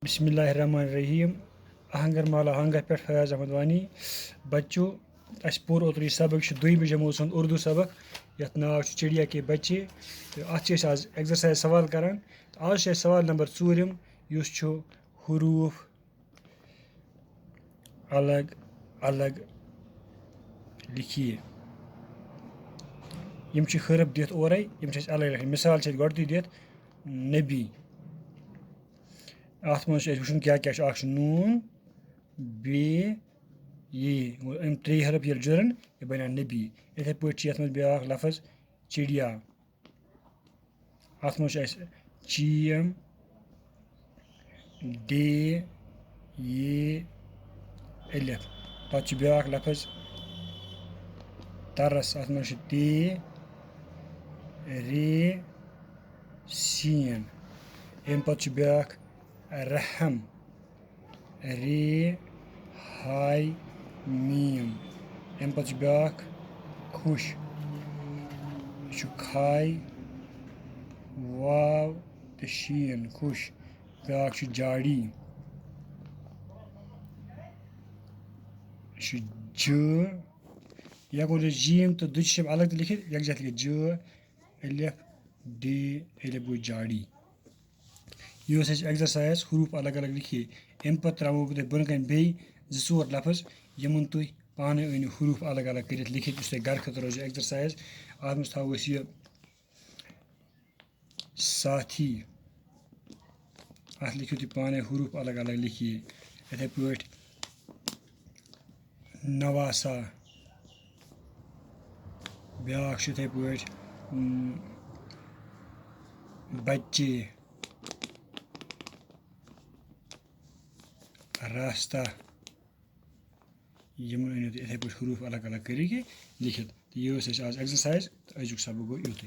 बिस्मिल्लाहिर्रहमानिर्रहीम आहंगर माला हंगर पे फयाज अहमद वानी बच्चों अस पूर ओतर सबक दुम जमोत सुन उर्दू सबक यथ नाव चिड़िया के बच्चे तो अत आज एक्सरसाइज सवाल करान आज सवाल नंबर 4 युस हरूफ अलग अलग लिखिए यम हरफ दित और यम अलग लिखन मिसाल गई दित नबी अत मज वो क्या क्या नून बे ये अम त्रे हरफ ये जुड़न यह बना नबी इथे पे ब्या लफज चिड़िया अत मज चीम डे ये अलिफ पे ब्या लफज तरस अत मज ते रे सीन अम पे ब्या रहम रे हाय मीम अम पे ब्या खुश खाय वाव तो शीन खुश ब्या जाड़ी ज या जीम तो दुम अलग लिखित यकजा लिखित ज अलिफ डे अलिफ गो जाड़ी यह एक्सरसाइज हरूफ अलग अलग लिखिए अम पे त्रो बह बन कन बे जोर लफज यमन तुम पाने अन हरूफ अलग अलग कर लिखित इस घर खत रोज एक्सरसाइज अत मज थो यह साथी अत लिखियो तुम पाने हरूफ अलग अलग लिखिए इथे पे नवासा ब्या इथे पे बच्चे रास्ता यमन इथे पे हरूफ अलग अलग कर लिखित यह आज एक्सरसाइज तो अजुक सबक गो युत।